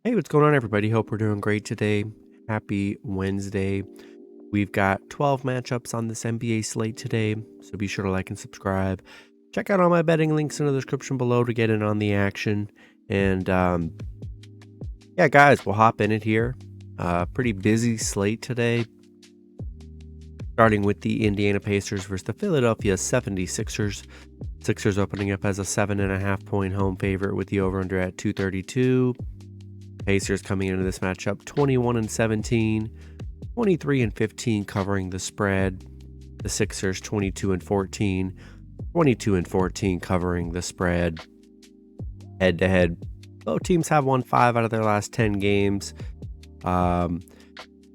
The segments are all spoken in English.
Hey, what's going on, everybody? Hope we're doing great today. Happy Wednesday. We've got 12 matchups on this NBA slate today, so be sure to like and subscribe. Check out all my betting links in the description below to get in on the action. And yeah, guys, we'll hop in it here. Pretty busy slate today. Starting with the Indiana Pacers versus the Philadelphia 76ers. Sixers opening up as a 7.5 point home favorite with the over-under at 232. Pacers coming into this matchup 21-17, 23-15 covering the spread. The Sixers 22-14, 22-14 covering the spread. Head to head, both teams have won 5 out of their last 10 games.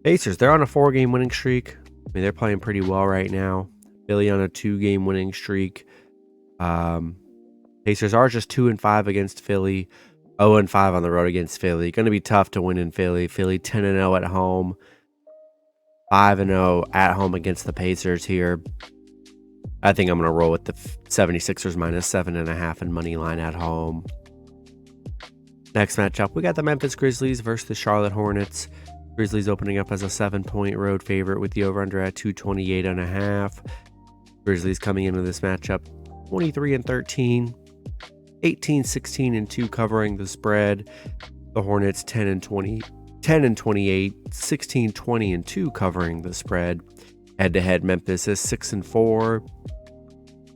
Pacers, they're on a 4-game winning streak. I mean, they're playing pretty well right now. Philly on a 2-game winning streak. Pacers are just 2-5 against Philly. 0-5 on the road against Philly. Going to be tough to win in Philly. Philly 10-0 at home. 5-0 at home against the Pacers here. I think I'm going to roll with the 76ers minus 7.5 and money line at home. Next matchup, we got the Memphis Grizzlies versus the Charlotte Hornets. Grizzlies opening up as a 7-point road favorite with the over-under at 228.5. Grizzlies coming into this matchup 23-13. 18-16-2 covering the spread. The Hornets 10-28, 16-20-2 covering the spread. Head-to-head, Memphis is 6-4.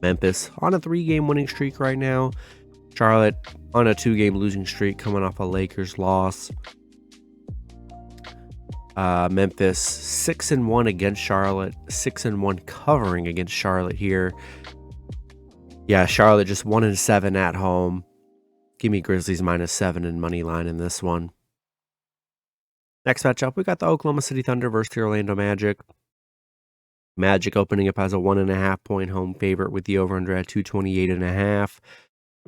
Memphis on a 3-game winning streak right now. Charlotte on a 2-game losing streak coming off a Lakers loss. Memphis 6-1 against Charlotte, 6-1 covering against Charlotte here. Yeah, Charlotte just 1-7 at home. Give me Grizzlies minus 7 and money line in this one. Next matchup, we got the Oklahoma City Thunder versus the Orlando Magic. Magic opening up as a 1.5 point home favorite with the over-under at 228.5.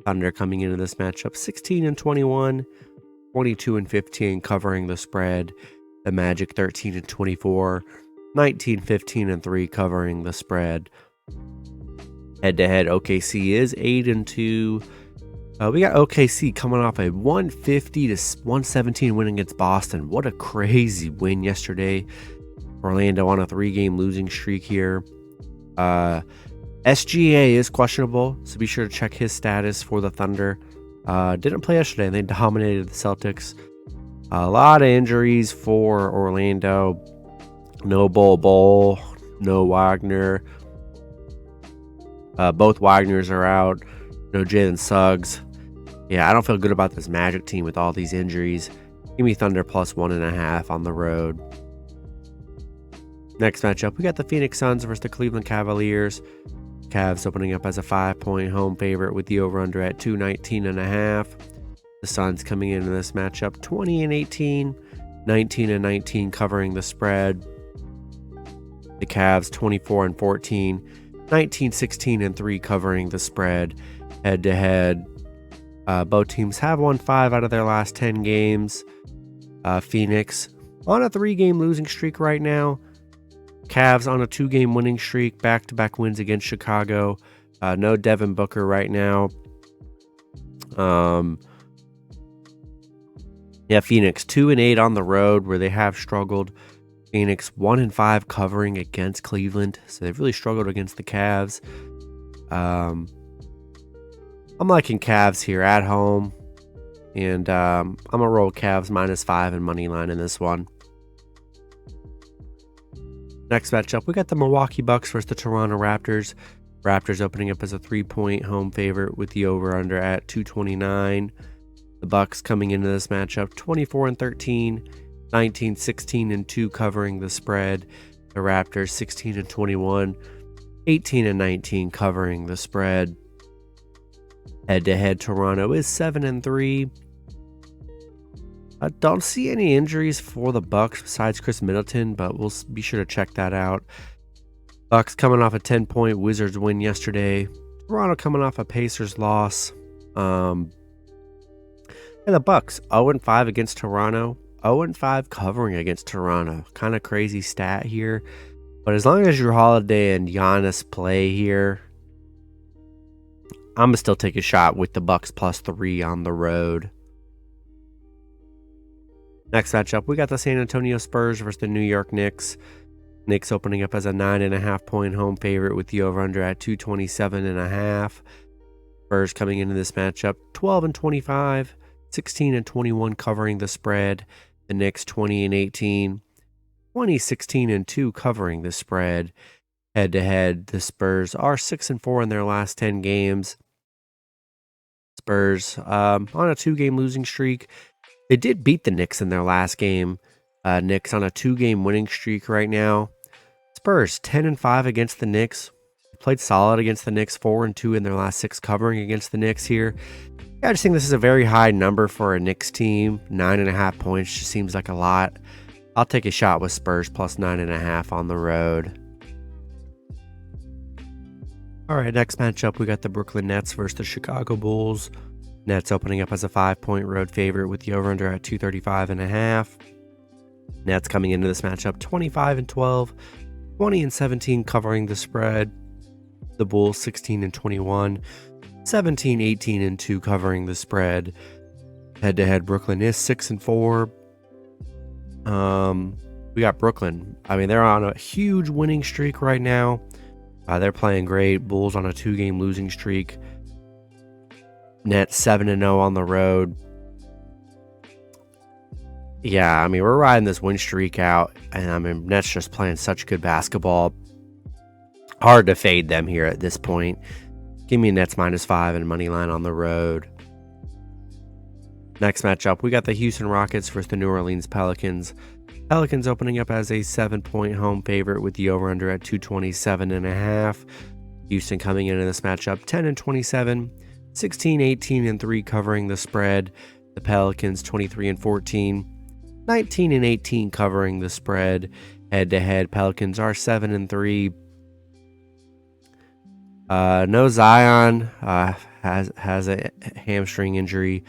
Thunder coming into this matchup 16-21, 22-15 covering the spread. The Magic 13-24, 19-15-3 covering the spread. Head-to-head, OKC is 8-2. We got OKC coming off a 150-117 win against Boston. What a crazy win yesterday. Orlando on a 3-game losing streak here. SGA is questionable, so be sure to check his status for the Thunder. Didn't play yesterday, and they dominated the Celtics. A lot of injuries for Orlando. No Bol, no Wagner. Both Wagners are out. No Jalen Suggs. Yeah, I don't feel good about this Magic team with all these injuries. Give me Thunder plus 1.5 on the road. Next matchup, we got the Phoenix Suns versus the Cleveland Cavaliers. Cavs opening up as a 5-point home favorite with the over-under at 219.5. The Suns coming into this matchup 20-18, 19-19 covering the spread. The Cavs 24-14, 19-16-3 covering the spread. Head to head, both teams have won 5 out of their last 10 games. Phoenix on a 3-game losing streak right now. Cavs on a 2-game winning streak, back-to-back wins against Chicago. No Devin Booker right now. Yeah, Phoenix 2-8 on the road where they have struggled. Phoenix 1-5 covering against Cleveland, so they've really struggled against the Cavs. I'm liking Cavs here at home, and I'm gonna roll Cavs minus 5 and money line in this one. Next matchup, we got the Milwaukee Bucks versus the Toronto Raptors. Raptors opening up as a 3-point home favorite with the over-under at 229. The Bucks coming into this matchup 24-13, 19-16-2 covering the spread. The Raptors 16-21, 18-19 covering the spread. Head-to-head, Toronto is 7-3. I don't see any injuries for the Bucks besides Chris Middleton, but we'll be sure to check that out. Bucks coming off a 10-point Wizards win yesterday. Toronto coming off a Pacers loss. And the Bucks 0-5 against Toronto. 0-5 covering against Toronto. Kind of crazy stat here. But as long as Jrue Holiday and Giannis play here, I'm going to still take a shot with the Bucks plus 3 on the road. Next matchup, we got the San Antonio Spurs versus the New York Knicks. Knicks opening up as a 9.5-point home favorite with the over-under at 227.5. Spurs coming into this matchup 12-25, 16-21 covering the spread. The Knicks 20-18, 20-16-2 covering the spread. Head-to-head, the Spurs are 6-4 in their last 10 games. Spurs on a 2-game losing streak. They did beat the Knicks in their last game. Knicks on a 2-game winning streak right now. Spurs 10-5 against the Knicks. Played solid against the Knicks, 4-2 in their last 6 covering against the Knicks here. Yeah, I just think this is a very high number for a Knicks team. 9.5 points just seems like a lot. I'll take a shot with Spurs plus 9.5 on the road. All right, next matchup, we got the Brooklyn Nets versus the Chicago Bulls. Nets opening up as a 5-point road favorite with the over-under at 235.5. Nets coming into this matchup 25-12, 20-17 covering the spread. The Bulls 16-21, 17-18-2 covering the spread. Head-to-head, Brooklyn is 6-4. We got Brooklyn. I mean, they're on a huge winning streak right now. They're playing great. Bulls on a 2-game losing streak. Nets 7-0 on the road. Yeah, I mean, we're riding this win streak out, and I mean, Nets just playing such good basketball. Hard to fade them here at this point. Give me Nets -5 and money line on the road. Next matchup, we got the Houston Rockets versus the New Orleans Pelicans. Pelicans opening up as a 7-point home favorite with the over-under at 227.5. Houston coming into this matchup 10-27, 16-18-3 covering the spread. The Pelicans 23-14, 19-18 covering the spread. Head-to-head, Pelicans are 7-3. No Zion, has a hamstring injury.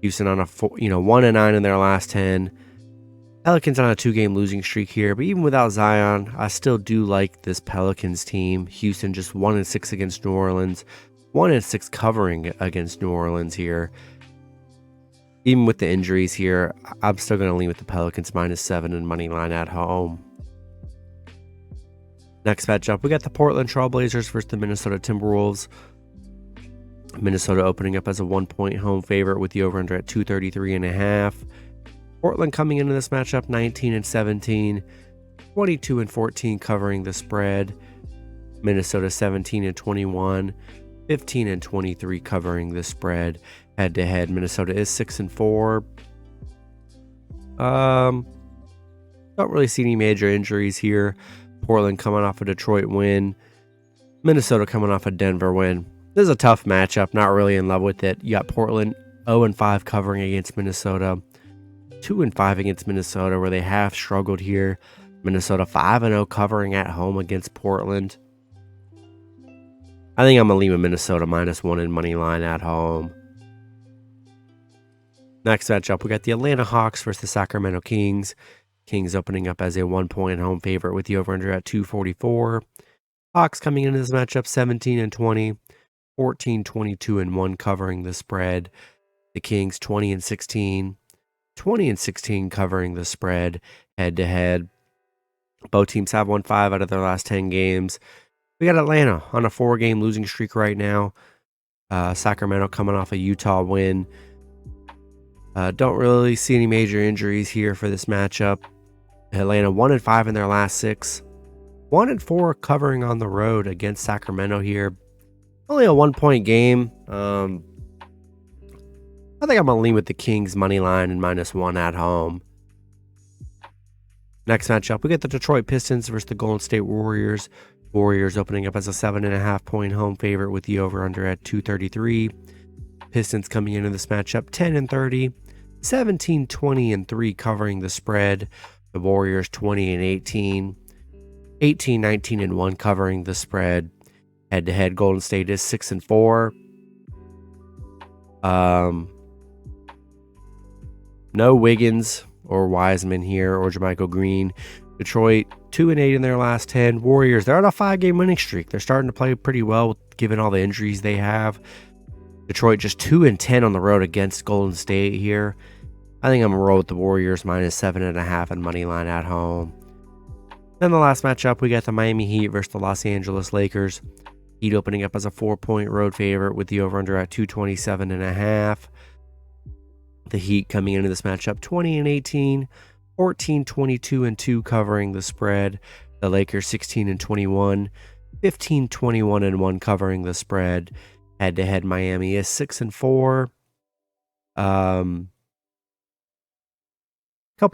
Houston on a 1-9 in their last 10. Pelicans on a 2-game losing streak here, but even without Zion, I still do like this Pelicans team. Houston just 1-6 against New Orleans, 1-6 covering against New Orleans here. Even with the injuries here, I'm still going to lean with the Pelicans -7 and money line at home. Next matchup, we got the Portland Trailblazers versus the Minnesota Timberwolves. Minnesota opening up as a 1-point home favorite with the over-under at 233.5. Portland coming into this matchup 19-17, 22-14 covering the spread. Minnesota 17-21, 15-23 covering the spread. Head-to-head, Minnesota is 6-4. Don't really see any major injuries here. Portland coming off a Detroit win. Minnesota coming off a Denver win. This is a tough matchup. Not really in love with it. You got Portland 0-5 covering against Minnesota. 2-5 against Minnesota, where they have struggled here. Minnesota 5-0 covering at home against Portland. I think I'm going to leave with Minnesota -1 in money line at home. Next matchup, we got the Atlanta Hawks versus the Sacramento Kings. Kings opening up as a 1-point home favorite with the over-under at 244. Hawks coming into this matchup 17-20, 14-22-1 covering the spread. The Kings 20-16, 20-16 covering the spread. Head-to-head, both teams have won 5 out of their last 10 games. We got Atlanta on a 4-game losing streak right now. Sacramento coming off a Utah win. Don't really see any major injuries here for this matchup. Atlanta 1-5 in their last 6. 1-4 covering on the road against Sacramento here. Only a 1-point game. I think I'm going to lean with the Kings money line and -1 at home. Next matchup, we get the Detroit Pistons versus the Golden State Warriors. Warriors opening up as a 7.5-point home favorite with the over-under at 233. Pistons coming into this matchup 10-30, 17-20-3 covering the spread. The Warriors 20-18, 18-19-1 covering the spread. Head-to-head, Golden State is 6-4. No Wiggins or Wiseman here or Jermichael Green. Detroit 2-8 in their last 10. Warriors, they're on a 5-game winning streak. They're starting to play pretty well given all the injuries they have. Detroit just 2-10 on the road against Golden State here. I think I'm going to roll with the Warriors -7.5 and money line at home. Then the last matchup, we got the Miami Heat versus the Los Angeles Lakers. Heat opening up as a 4-point road favorite with the over-under at 227.5. The Heat coming into this matchup 20-18, 14-22-2 covering the spread. The Lakers 16-21, 15-21-1 covering the spread. Head-to-head, Miami is 6-4. Couple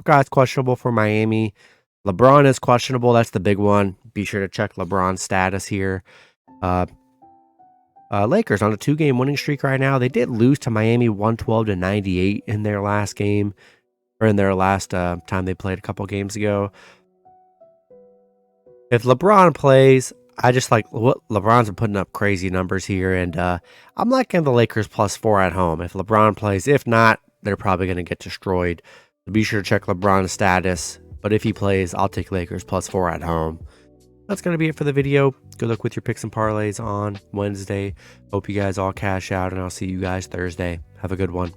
guys questionable for Miami. LeBron is questionable. That's the big one. Be sure to check LeBron's status here. Lakers on a 2-game winning streak right now. They did lose to Miami 112-98 in their last game, or in their last time they played a couple games ago. If LeBron plays, I just like what LeBron's been putting up crazy numbers here, and I'm liking the Lakers +4 at home. If LeBron plays, if not, they're probably going to get destroyed. So be sure to check LeBron's status. But if he plays, I'll take Lakers +4 at home. That's going to be it for the video. Good luck with your picks and parlays on Wednesday. Hope you guys all cash out, and I'll see you guys Thursday. Have a good one.